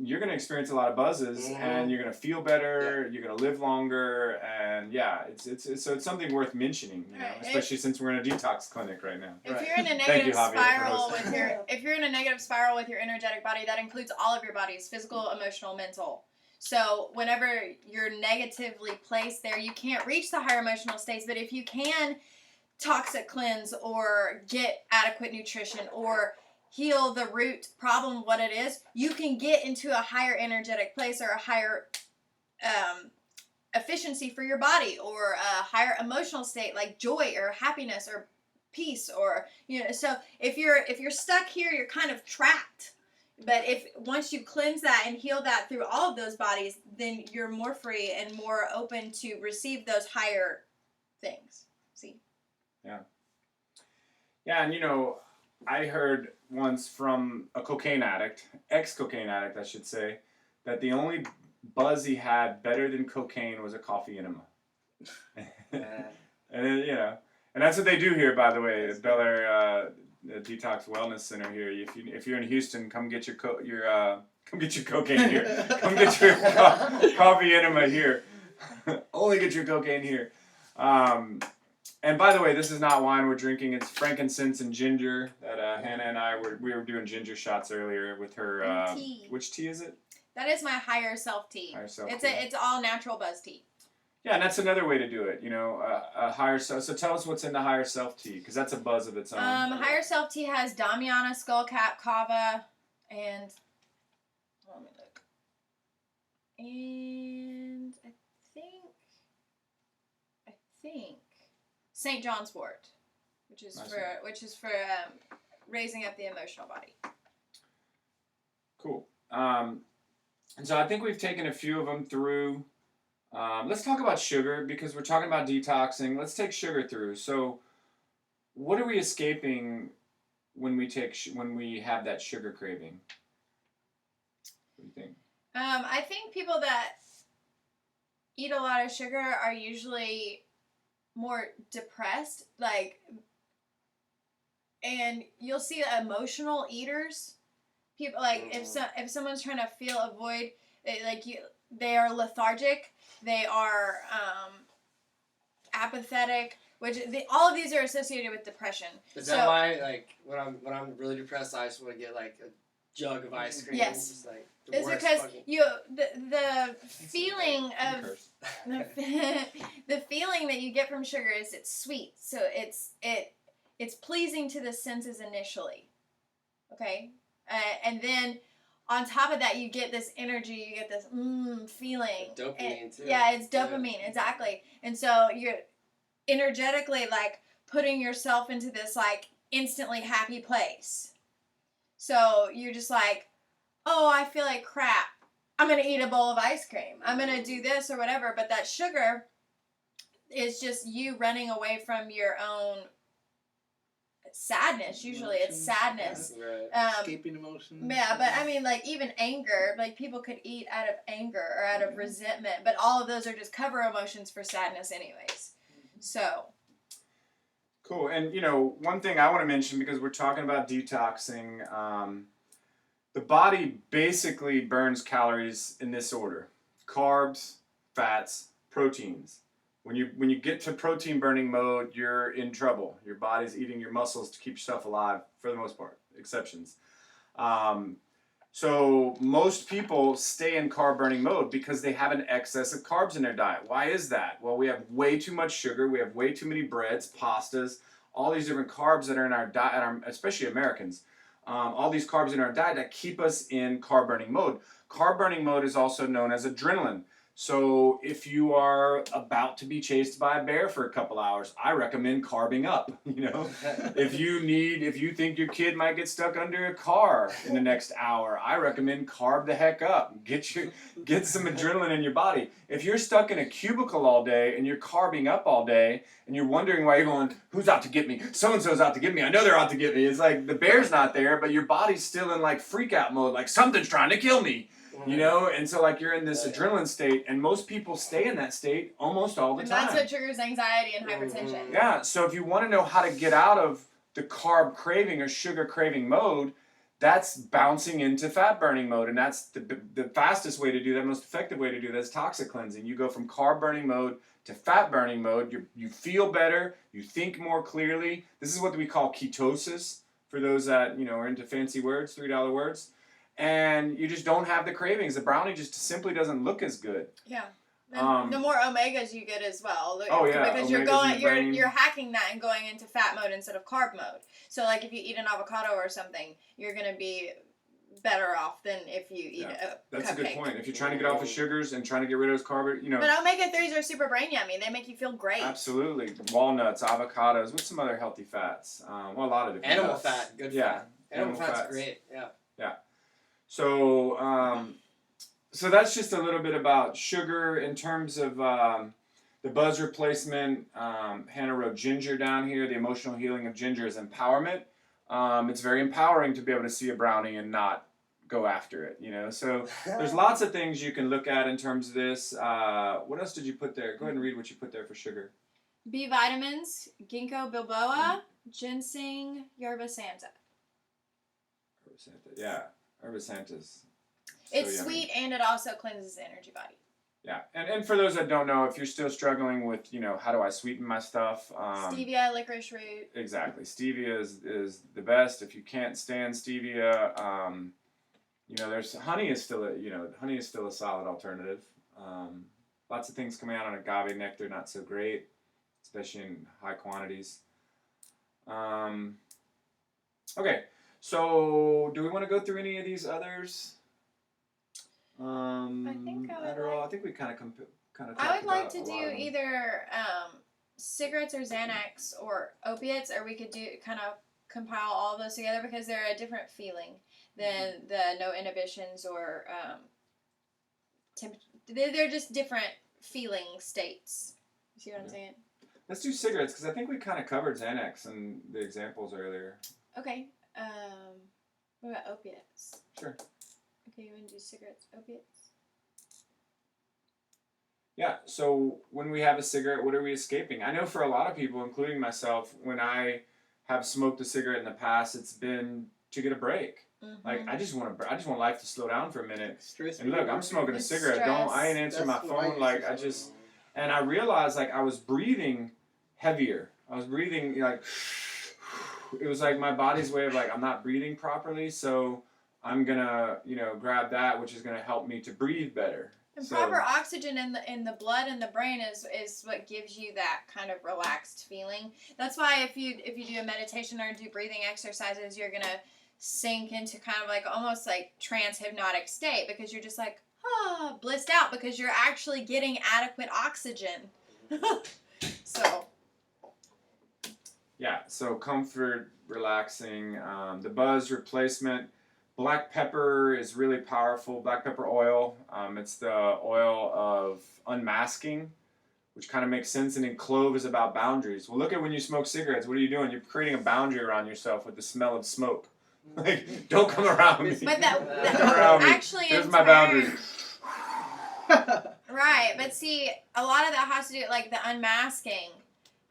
[SPEAKER 1] you're going to experience a lot of buzzes, and you're going to feel better, you're going to live longer, and it's something worth mentioning, you know, especially since we're in a detox clinic right now.
[SPEAKER 3] If you're in a negative spiral with if you're in a negative spiral with your energetic body, that includes all of your bodies, physical, emotional, mental. So whenever you're negatively placed there, you can't reach the higher emotional states, but if you can toxic cleanse or get adequate nutrition or heal the root problem, what it is, you can get into a higher energetic place or a higher efficiency for your body, or a higher emotional state like joy or happiness or peace, or, you know. So if you're stuck here, you're kind of trapped. But if once you cleanse that and heal that through all of those bodies, then you're more free and more open to receive those higher things. See?
[SPEAKER 1] Yeah. Yeah, and you know, I heard once from a cocaine addict, ex-cocaine addict, I should say, that the only buzz he had better than cocaine was a coffee enema. And you know, and that's what they do here, by the way, at Bel Air Detox Wellness Center here. If you're in Houston, come get your cocaine here. Come get your coffee enema here. Only get your cocaine here. And by the way, this is not wine we're drinking. It's frankincense and ginger that Hannah and I we were doing ginger shots earlier with her.
[SPEAKER 3] Tea.
[SPEAKER 1] Which tea is it?
[SPEAKER 3] That is my higher self tea.
[SPEAKER 1] Higher self
[SPEAKER 3] it's
[SPEAKER 1] tea.
[SPEAKER 3] it's all natural buzz tea.
[SPEAKER 1] Yeah, and that's another way to do it. You know, a higher self. So tell us what's in the higher self tea, because that's a buzz of its own.
[SPEAKER 3] Higher self tea has Damiana, skullcap, kava, and let me look. And I think St. John's wort, which is for raising up the emotional body.
[SPEAKER 1] Cool. And so I think we've taken a few of them through. Let's talk about sugar, because we're talking about detoxing. Let's take sugar through. So, what are we escaping when we have that sugar craving? What do you think?
[SPEAKER 3] I think people that eat a lot of sugar are usually more depressed, and you'll see emotional eaters. People if someone's trying to fill a void, they are lethargic, they are apathetic, all of these are associated with depression.
[SPEAKER 2] Is that why, when I'm really depressed, I just want to get a jug of ice cream?
[SPEAKER 3] Yes.
[SPEAKER 2] It's like
[SPEAKER 3] it's because the feeling of the feeling that you get from sugar is it's sweet, so it's pleasing to the senses initially, okay, and then on top of that you get this energy, you get this feeling.
[SPEAKER 2] Dopamine too.
[SPEAKER 3] Yeah, it's dopamine, exactly, and so you're energetically putting yourself into this instantly happy place. So you're just oh, I feel like crap. I'm going to eat a bowl of ice cream. I'm going to do this or whatever. But that sugar is just you running away from your own sadness. Usually it's sadness.
[SPEAKER 2] Right.
[SPEAKER 4] Escaping emotions.
[SPEAKER 3] Yeah, but I mean, even anger. People could eat out of anger or out of resentment. But all of those are just cover emotions for sadness anyways. So...
[SPEAKER 1] Cool. And, one thing I want to mention, because we're talking about detoxing, the body basically burns calories in this order: carbs, fats, proteins. When you get to protein burning mode, you're in trouble. Your body's eating your muscles to keep yourself alive, for the most part, exceptions. So most people stay in carb burning mode because they have an excess of carbs in their diet. Why is that? Well, we have way too much sugar. We have way too many breads, pastas, all these different carbs that are in our diet, especially Americans. All these carbs in our diet that keep us in carb burning mode. Carb burning mode is also known as adrenaline. So if you are about to be chased by a bear for a couple hours, I recommend carbing up. If you think your kid might get stuck under a car in the next hour, I recommend carb the heck up. Get some adrenaline in your body. If you're stuck in a cubicle all day and you're carbing up all day and you're wondering why you're going, who's out to get me? So-and-so's out to get me. I know they're out to get me. It's like the bear's not there, but your body's still in like freak out mode, like something's trying to kill me. And so like you're in this adrenaline state, and most people stay in that state almost all the time.
[SPEAKER 3] That's what triggers anxiety and hypertension.
[SPEAKER 1] Yeah, so if you want to know how to get out of the carb craving or sugar craving mode, that's bouncing into fat burning mode, and that's the fastest way to do that, most effective way to do that is toxic cleansing. You go from carb burning mode to fat burning mode. You feel better, you think more clearly. This is what we call ketosis, for those that are into fancy words, $3 words. And you just don't have the cravings. The brownie just simply doesn't look as good.
[SPEAKER 3] Yeah. And the more omegas you get as well.
[SPEAKER 1] Oh yeah.
[SPEAKER 3] Because you're hacking that and going into fat mode instead of carb mode. So like if you eat an avocado or something, you're gonna be better off than if you eat a
[SPEAKER 1] That's
[SPEAKER 3] cupcake.
[SPEAKER 1] a good point. If you're trying to get off of sugars and trying to get rid of those carbs,
[SPEAKER 3] But omega-3s are super brain yummy. They make you feel great.
[SPEAKER 1] Absolutely. Walnuts, avocados, with some other healthy fats. A lot of different
[SPEAKER 2] Animal
[SPEAKER 1] nuts.
[SPEAKER 2] fat, good fat. Animal fat's great. Yeah.
[SPEAKER 1] So, so that's just a little bit about sugar in terms of the buzz replacement. Hannah wrote ginger down here. The emotional healing of ginger is empowerment. It's very empowering to be able to see a brownie and not go after it, So there's lots of things you can look at in terms of this. What else did you put there? Go ahead and read what you put there for sugar.
[SPEAKER 3] B vitamins, ginkgo biloba, ginseng, yerba santa.
[SPEAKER 1] Yeah. Herba Santa's
[SPEAKER 3] It's
[SPEAKER 1] yummy.
[SPEAKER 3] sweet and it also cleanses the energy body.
[SPEAKER 1] Yeah, and for those that don't know, if you're still struggling with, how do I sweeten my stuff?
[SPEAKER 3] Stevia, licorice root.
[SPEAKER 1] Exactly. Stevia is the best. If you can't stand stevia, there's honey is still a solid alternative. Lots of things coming out on agave nectar, not so great, especially in high quantities. Okay. So, do we want to go through any of these others? Adderall. I think we kind of talked about.
[SPEAKER 3] I would like to do either cigarettes or Xanax or opiates, or we could do kind of compile all of those together because they're a different feeling than the no inhibitions or they're just different feeling states. You see what I'm saying?
[SPEAKER 1] Let's do cigarettes because I think we kind of covered Xanax in the examples earlier.
[SPEAKER 3] Okay. What about opiates?
[SPEAKER 1] Sure.
[SPEAKER 3] Okay, you want to do cigarettes, opiates?
[SPEAKER 1] Yeah, so when we have a cigarette, what are we escaping? I know for a lot of people, including myself, when I have smoked a cigarette in the past, it's been to get a break.
[SPEAKER 3] Mm-hmm.
[SPEAKER 1] Like I just want life to slow down for a minute.
[SPEAKER 4] Stress
[SPEAKER 1] And look, I'm smoking a cigarette.
[SPEAKER 3] Stress.
[SPEAKER 1] I ain't answering my phone. Like and I realized like I was breathing heavier. I was breathing like. It was like my body's way of like, I'm not breathing properly, so I'm gonna, grab that, which is gonna help me to breathe better.
[SPEAKER 3] And proper oxygen in the blood and the brain is what gives you that kind of relaxed feeling. That's why if you do a meditation or do breathing exercises, you're gonna sink into kind of like almost like trance hypnotic state because you're just like blissed out because you're actually getting adequate oxygen. So.
[SPEAKER 1] Yeah, so comfort, relaxing, the buzz replacement. Black pepper is really powerful. Black pepper oil, it's the oil of unmasking, which kind of makes sense. And then clove is about boundaries. Well, look at when you smoke cigarettes. What are you doing? You're creating a boundary around yourself with the smell of smoke. Like, don't come around me.
[SPEAKER 3] But that actually
[SPEAKER 1] Here's
[SPEAKER 3] in
[SPEAKER 1] my boundary.
[SPEAKER 3] Right, but see, a lot of that has to do like the unmasking.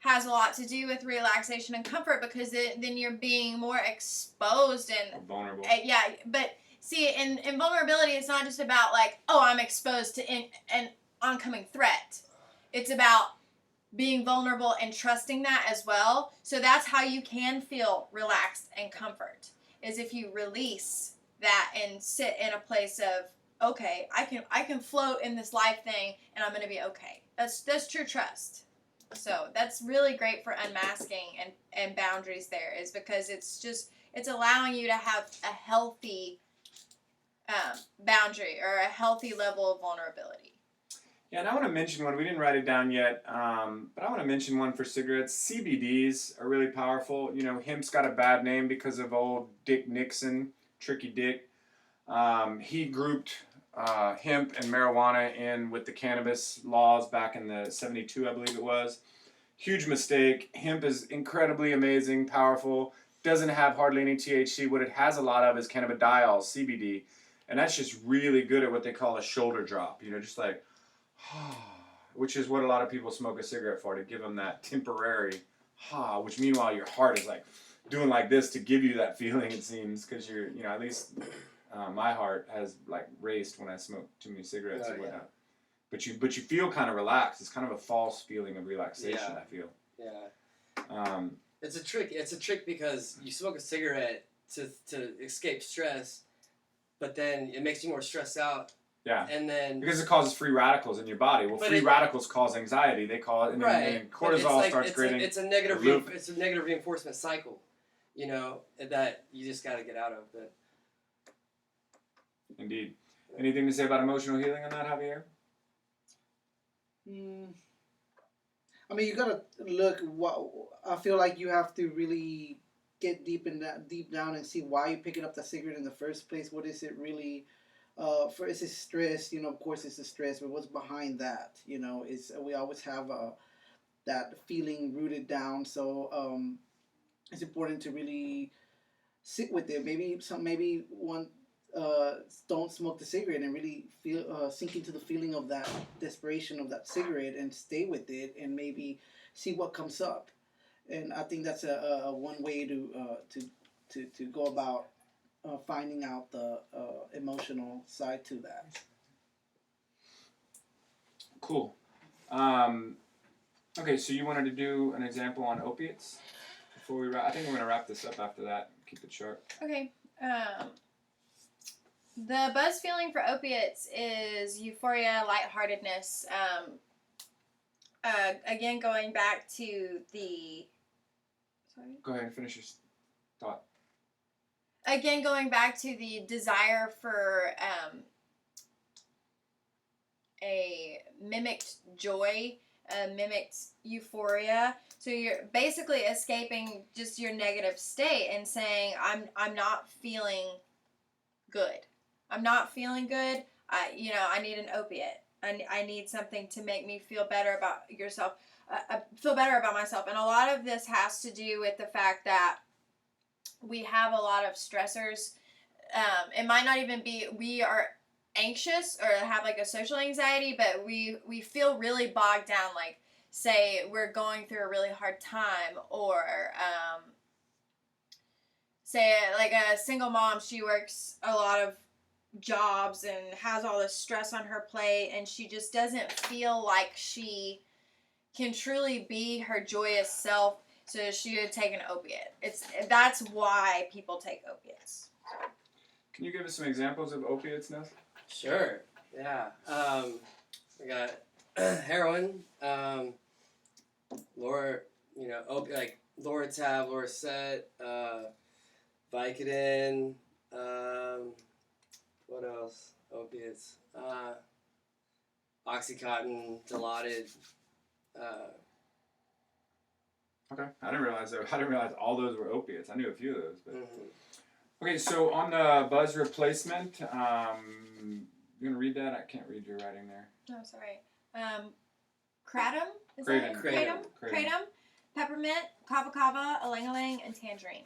[SPEAKER 3] Has a lot to do with relaxation and comfort because then you're being more exposed and
[SPEAKER 1] vulnerable.
[SPEAKER 3] Yeah, but see, in vulnerability, it's not just about like, oh, I'm exposed to an oncoming threat. It's about being vulnerable and trusting that as well. So that's how you can feel relaxed and comfort, is if you release that and sit in a place of, okay, I can float in this life thing and I'm gonna be okay. That's true trust. So that's really great for unmasking and boundaries there, is because it's allowing you to have a healthy boundary or a healthy level of vulnerability.
[SPEAKER 1] Yeah, and I want to mention one. We didn't write it down yet, but I want to mention one for cigarettes. CBDs are really powerful. You know, hemp's got a bad name because of old Dick Nixon, Tricky Dick. He grouped hemp and marijuana in with the cannabis laws back in the 72, I believe it was. Huge mistake. Hemp is incredibly amazing, powerful, doesn't have hardly any THC. What it has a lot of is cannabidiol, CBD, and that's just really good at what they call a shoulder drop. You know, just like, which is what a lot of people smoke a cigarette for, to give them that temporary, which meanwhile your heart is like doing like this to give you that feeling, it seems, because you're, you know, at least my heart has like raced when I smoke too many cigarettes or whatnot. But you feel kind of relaxed. It's kind of a false feeling of relaxation, I feel.
[SPEAKER 2] Yeah. It's a trick. It's a trick because you smoke a cigarette to escape stress, but then it makes you more stressed out.
[SPEAKER 1] Yeah.
[SPEAKER 2] And then
[SPEAKER 1] because it causes free radicals in your body. Well, free radicals cause anxiety. They cause and then cortisol starts creating.
[SPEAKER 2] It's a negative reinforcement cycle, you know, that you just got to get out of. But
[SPEAKER 1] indeed. Anything to say about emotional healing on that, Javier?
[SPEAKER 4] I mean, you gotta look. I feel like you have to really get deep down and see why you're picking up the cigarette in the first place. What is it really? Is it stress? You know, of course it's the stress, but what's behind that? You know, we always have that feeling rooted down. So it's important to really sit with it. Maybe one. Don't smoke the cigarette and really feel sink into the feeling of that desperation of that cigarette and stay with it and maybe see what comes up. And I think that's a one way to go about finding out the emotional side to that.
[SPEAKER 1] Cool. Okay, so you wanted to do an example on opiates before we wrap? I think we're gonna wrap this up after that. Keep it short.
[SPEAKER 3] Okay. The buzz feeling for opiates is euphoria, lightheartedness. Again, going back to the... Sorry?
[SPEAKER 1] Go ahead and finish your thought.
[SPEAKER 3] Again, going back to the desire for a mimicked joy, a mimicked euphoria. So you're basically escaping just your negative state and saying, I'm not feeling good. I'm not feeling good. I need an opiate. I need something to make me feel better about yourself. Feel better about myself. And a lot of this has to do with the fact that we have a lot of stressors. It might not even be we are anxious or have like a social anxiety, but we feel really bogged down. Like, say we're going through a really hard time, or say like a single mom, she works a lot of jobs and has all this stress on her plate, and she just doesn't feel like she can truly be her joyous self, so she would take an opiate. That's why people take opiates.
[SPEAKER 1] Can you give us some examples of opiates, Ness?
[SPEAKER 2] Sure. Yeah. We got heroin, like Loratab, Loracet, Vicodin. What else? Opiates. Oxycontin, Dilaudid.
[SPEAKER 1] Okay, I didn't realize all those were opiates. I knew a few of those, but okay. So on the buzz replacement, you gonna read that? I can't read your writing there.
[SPEAKER 3] No, sorry. Kratom.
[SPEAKER 2] Kratom.
[SPEAKER 3] Peppermint, kava kava, ylang-ylang, and tangerine.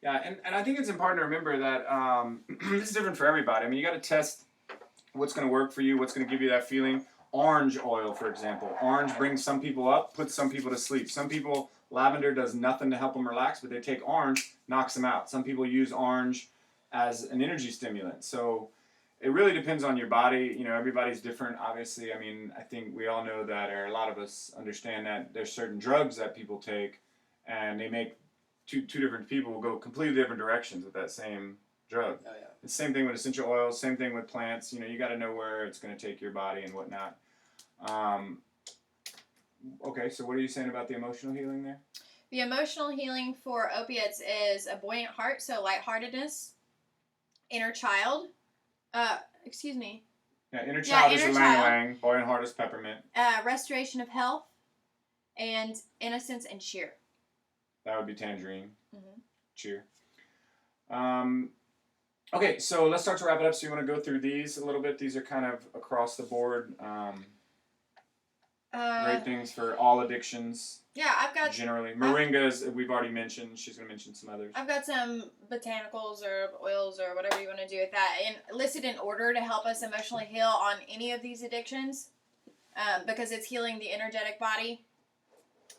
[SPEAKER 1] Yeah, and I think it's important to remember that this is different for everybody. I mean, you got to test what's going to work for you, what's going to give you that feeling. Orange oil, for example. Orange brings some people up, puts some people to sleep. Some people, lavender does nothing to help them relax, but they take orange, knocks them out. Some people use orange as an energy stimulant. So it really depends on your body. You know, everybody's different, obviously. I mean, I think we all know that, or a lot of us understand that there's certain drugs that people take, and they make two different people will go completely different directions with that same drug.
[SPEAKER 2] Oh yeah.
[SPEAKER 1] The same thing with essential oils, same thing with plants. You got to know where it's going to take your body and whatnot. Okay, so what are you saying about the emotional healing there?
[SPEAKER 3] The emotional healing for opiates is a buoyant heart, so lightheartedness, inner child. Excuse me.
[SPEAKER 1] Yeah, inner child is
[SPEAKER 3] inner
[SPEAKER 1] ylang
[SPEAKER 3] child.
[SPEAKER 1] ylang, buoyant heart is peppermint.
[SPEAKER 3] Restoration of health, and innocence and cheer.
[SPEAKER 1] That would be tangerine.
[SPEAKER 3] Mm-hmm.
[SPEAKER 1] Cheer. Okay, so let's start to wrap it up. So you want to go through these a little bit. These are kind of across the board. Great things for all addictions.
[SPEAKER 3] Yeah, I've got
[SPEAKER 1] generally. Moringas, we've already mentioned. She's going to mention some others.
[SPEAKER 3] I've got some botanicals or oils or whatever you want to do with that, and listed in order to help us emotionally heal on any of these addictions, because it's healing the energetic body.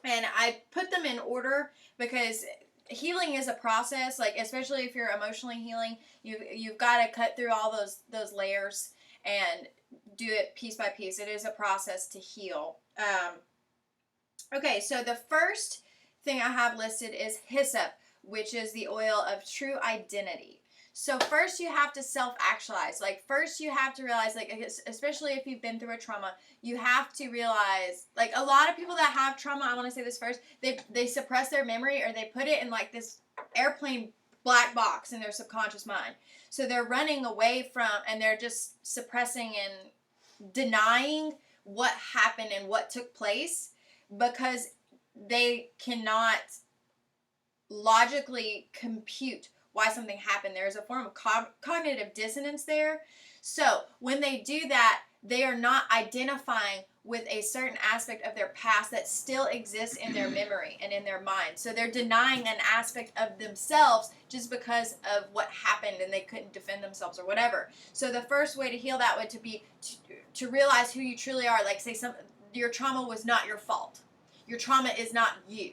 [SPEAKER 3] And I put them in order because healing is a process. Like, especially if you're emotionally healing, you've got to cut through all those layers and do it piece by piece. It is a process to heal. Okay, so the first thing I have listed is hyssop, which is the oil of true identity. So first you have to self-actualize. Like, first you have to realize, like, especially if you've been through a trauma, you have to realize, like, a lot of people that have trauma, I want to say this first, they suppress their memory, or they put it in, like, this airplane black box in their subconscious mind. So they're running away from, and they're just suppressing and denying what happened and what took place, because they cannot logically compute why something happened. There's a form of cognitive dissonance there. So when they do that, they are not identifying with a certain aspect of their past that still exists in their memory and in their mind. So they're denying an aspect of themselves just because of what happened and they couldn't defend themselves or whatever. So the first way to heal that would be to realize who you truly are. Like, say your trauma was not your fault. Your trauma is not you.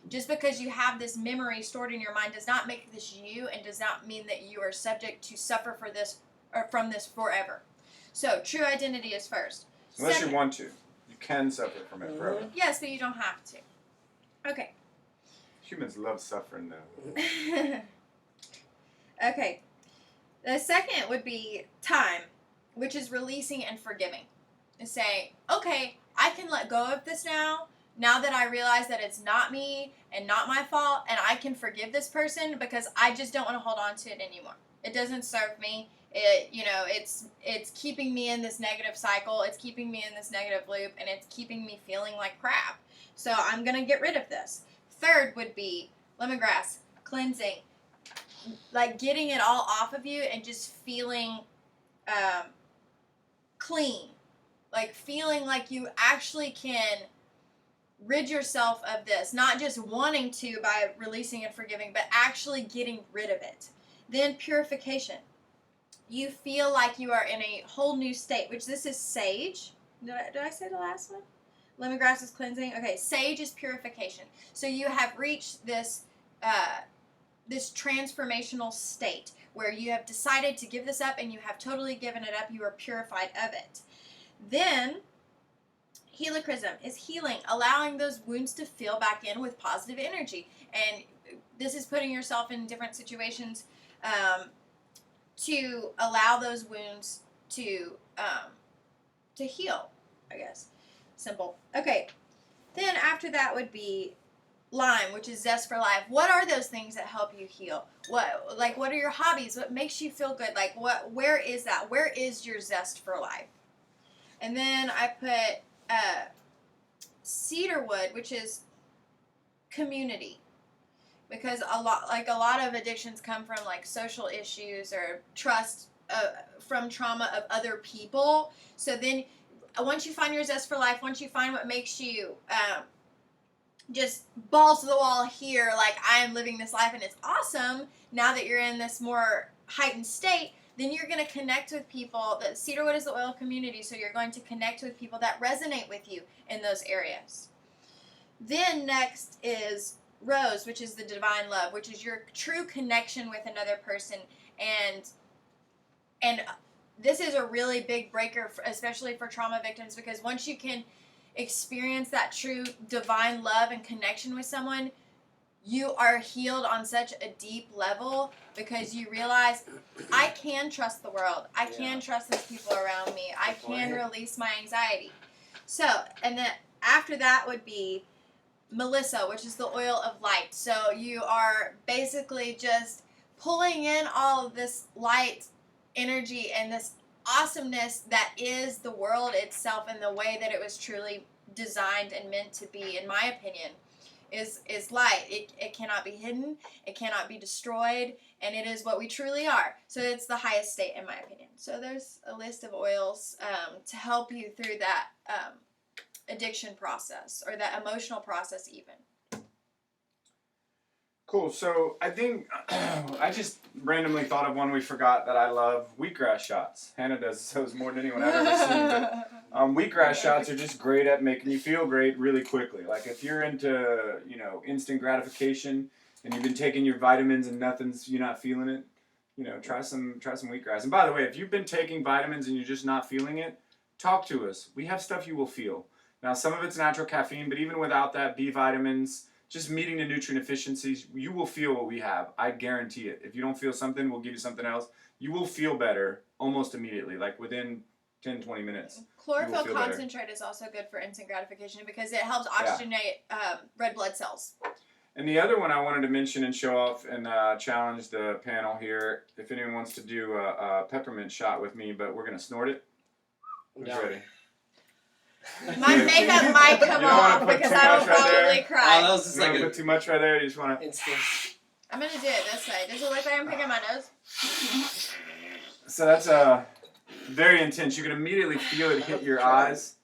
[SPEAKER 3] Just because you have this memory stored in your mind does not make this you, and does not mean that you are subject to suffer for this or from this forever. So true identity is first.
[SPEAKER 1] Unless you want to. You can suffer from it forever.
[SPEAKER 3] Yes, but you don't have to. Okay.
[SPEAKER 1] Humans love suffering, though.
[SPEAKER 3] Okay. The second would be time, which is releasing and forgiving. And say, okay, I can let go of this now that I realize that it's not me and not my fault, and I can forgive this person because I just don't want to hold on to it anymore. It doesn't serve me. It's keeping me in this negative cycle. It's keeping me in this negative loop, and it's keeping me feeling like crap. So I'm going to get rid of this. Third would be lemongrass, cleansing, like getting it all off of you and just feeling clean. Like feeling like you actually can rid yourself of this, not just wanting to by releasing and forgiving, but actually getting rid of it. Then purification. You feel like you are in a whole new state, which this is sage. Did I say the last one? Lemongrass is cleansing. Okay, sage is purification. So you have reached this this transformational state where you have decided to give this up, and you have totally given it up. You are purified of it. Then helichrysum is healing, allowing those wounds to fill back in with positive energy. And this is putting yourself in different situations to allow those wounds to heal, I guess. Simple. Okay. Then after that would be lime, which is zest for life. What are those things that help you heal? What are your hobbies? What makes you feel good? Like, where is that? Where is your zest for life? And then I put cedarwood, which is community, because a lot of addictions come from like social issues or trust from trauma of other people. So then once you find your zest for life, once you find what makes you just balls to the wall here, like, I am living this life and it's awesome, now that you're in this more heightened state, then you're going to connect with people. That cedarwood is the oil community, so you're going to connect with people that resonate with you in those areas. Then next is rose, which is the divine love, which is your true connection with another person. And this is a really big breaker, especially for trauma victims, because once you can experience that true divine love and connection with someone, you are healed on such a deep level because you realize I can trust the world. I can trust those people around me. I can release my anxiety. So, and then after that would be Melissa, which is the oil of light. So you are basically just pulling in all of this light energy and this awesomeness that is the world itself and the way that it was truly designed and meant to be, in my opinion, is light. It cannot be hidden, it cannot be destroyed, and it is what we truly are. So it's the highest state, in my opinion. So there's a list of oils to help you through that addiction process or that emotional process even.
[SPEAKER 1] Cool. So I think I just randomly thought of one we forgot that I love: wheatgrass shots. Hannah does those more than anyone I've ever seen. But wheatgrass shots are just great at making you feel great really quickly. Like if you're into instant gratification and you've been taking your vitamins and you're not feeling it, try some wheatgrass. And by the way, if you've been taking vitamins and you're just not feeling it, talk to us. We have stuff you will feel. Now some of it's natural caffeine, but even without that, B vitamins, just meeting the nutrient efficiencies, you will feel what we have. I guarantee it. If you don't feel something, we'll give you something else. You will feel better almost immediately, like within 10, 20 minutes.
[SPEAKER 3] Chlorophyll concentrate is also good for instant gratification because it helps oxygenate red blood cells.
[SPEAKER 1] And the other one I wanted to mention and show off and challenge the panel here, if anyone wants to do a peppermint shot with me, but we're going to snort it. Who's ready?
[SPEAKER 3] My makeup might come off because I will probably cry.
[SPEAKER 2] Oh, that was just like
[SPEAKER 1] put too much right there. You just want to.
[SPEAKER 2] Instant.
[SPEAKER 3] I'm gonna do it this way. Does it look like I'm picking my nose?
[SPEAKER 1] So that's very intense. You can immediately feel it hit your eyes.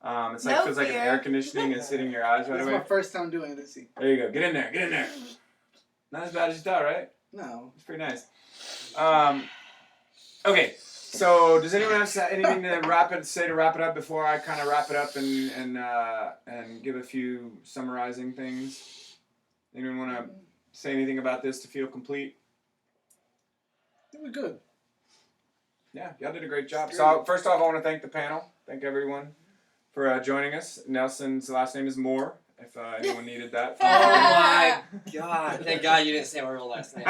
[SPEAKER 1] It's like feels like an air conditioning is hitting your eyes right away.
[SPEAKER 4] This is my first time doing it. See.
[SPEAKER 1] There you go. Get in there. Get in there. Not as bad as you thought, right?
[SPEAKER 4] No.
[SPEAKER 1] It's pretty nice. Okay. So, does anyone have anything to wrap it up before I kind of wrap it up and give a few summarizing things? Anyone want to say anything about this to feel complete?
[SPEAKER 4] I think we're good.
[SPEAKER 1] Yeah, y'all did a great job. So, first off, I want to thank the panel. Thank everyone for joining us. Nelson's last name is Moore, if anyone needed that.
[SPEAKER 2] Oh my God! Thank God you didn't say my real last name.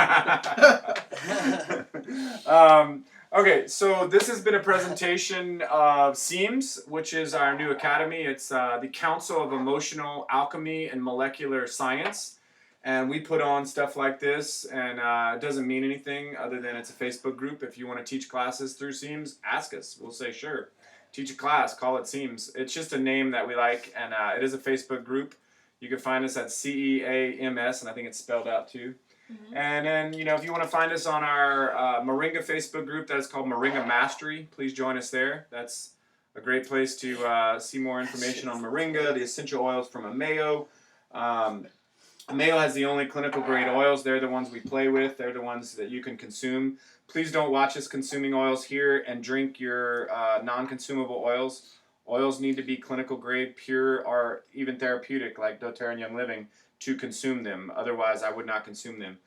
[SPEAKER 1] Okay, so this has been a presentation of CEAMS, which is our new academy. It's the Council of Emotional Alchemy and Molecular Science. And we put on stuff like this, and it doesn't mean anything other than it's a Facebook group. If you want to teach classes through CEAMS, ask us. We'll say, sure. Teach a class, call it CEAMS. It's just a name that we like, and it is a Facebook group. You can find us at CEAMS, and I think it's spelled out too. Mm-hmm. And then, if you want to find us on our Moringa Facebook group, that is called Moringa Mastery. Please join us there. That's a great place to see more information on Moringa, the essential oils from Ameo. Ameo has the only clinical grade oils. They're the ones we play with. They're the ones that you can consume. Please don't watch us consuming oils here and drink your non-consumable oils. Oils need to be clinical grade, pure, or even therapeutic, like doTERRA Young Living, to consume them. Otherwise, I would not consume them.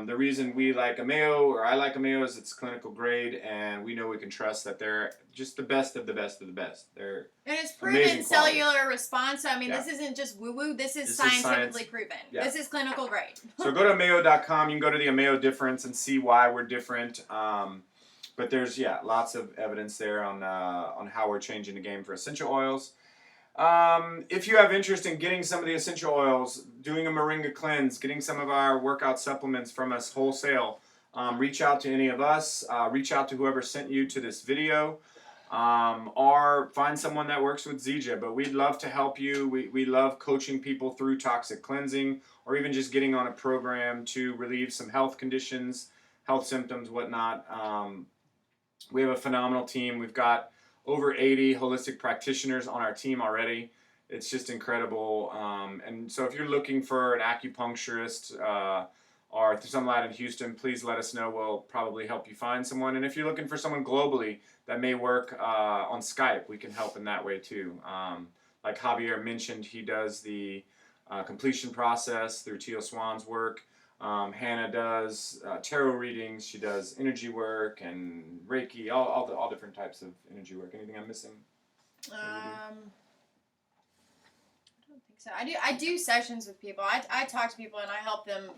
[SPEAKER 1] The reason we like Ameo, or I like Ameo, is it's clinical grade, and we know we can trust that they're just the best of the best of the best. They're
[SPEAKER 3] and it's proven cellular response. So, I mean, this isn't just woo-woo. This is scientifically proven. Yeah. This is clinical grade.
[SPEAKER 1] So go to Ameo.com. You can go to the Ameo difference and see why we're different. But there's, lots of evidence there on how we're changing the game for essential oils. If you have interest in getting some of the essential oils, doing a Moringa cleanse, getting some of our workout supplements from us wholesale, reach out to any of us, reach out to whoever sent you to this video, or find someone that works with Zija. But we'd love to help you. We love coaching people through toxic cleansing, or even just getting on a program to relieve some health conditions, health symptoms, whatnot. We have a phenomenal team. We've got over 80 holistic practitioners on our team already. It's just incredible. And so if you're looking for an acupuncturist or something like that in Houston, please let us know. We'll probably help you find someone. And if you're looking for someone globally that may work on Skype, we can help in that way too. Like Javier mentioned, he does the completion process through Teal Swan's work. Hannah does tarot readings. She does energy work and Reiki, all different types of energy work. Anything I'm missing?
[SPEAKER 3] I don't think So I do sessions with people. I talk to people and I help them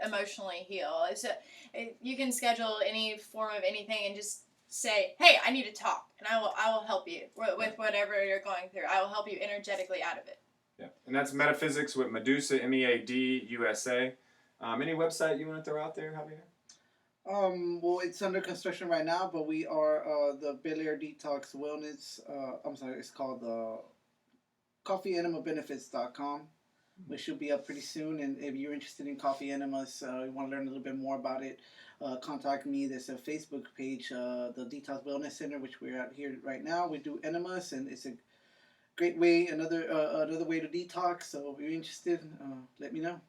[SPEAKER 3] emotionally heal. You can schedule any form of anything and just say, hey, I need to talk, and I will help you with whatever you're going through. I will help you energetically out of it.
[SPEAKER 1] Yeah, and that's Metaphysics with Medusa, MEADUSA. Any website you want to throw out there, Javier?
[SPEAKER 4] Well, it's under construction right now, but we are the Bel Air Detox Wellness. I'm sorry, it's called coffeeenimabenefits.com. which should be up pretty soon. And if you're interested in coffee enemas, you want to learn a little bit more about it, contact me. There's a Facebook page, the Detox Wellness Center, which we're at here right now. We do enemas, and it's a great way, another way to detox. So if you're interested, let me know.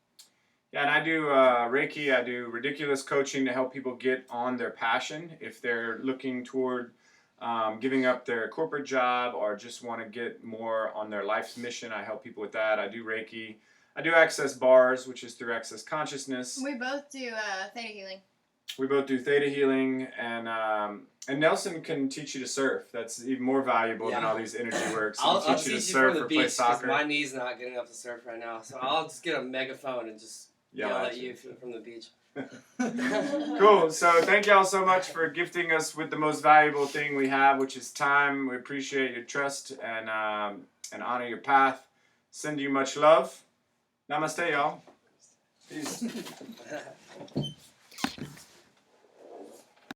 [SPEAKER 1] Yeah, and I do Reiki. I do ridiculous coaching to help people get on their passion. If they're looking toward giving up their corporate job or just want to get more on their life's mission, I help people with that. I do Reiki. I do Access Bars, which is through Access Consciousness.
[SPEAKER 3] We both do theta healing.
[SPEAKER 1] We both do theta healing, and Nelson can teach you to surf. That's even more valuable than all these energy works.
[SPEAKER 2] I'll
[SPEAKER 1] teach you to surf or play soccer.
[SPEAKER 2] My knee's not good enough to surf right now, so I'll just get a megaphone and just yell at you from the beach.
[SPEAKER 1] Cool. So thank y'all so much for gifting us with the most valuable thing we have, which is time. We appreciate your trust and honor your path. Send you much love. Namaste, y'all. Peace.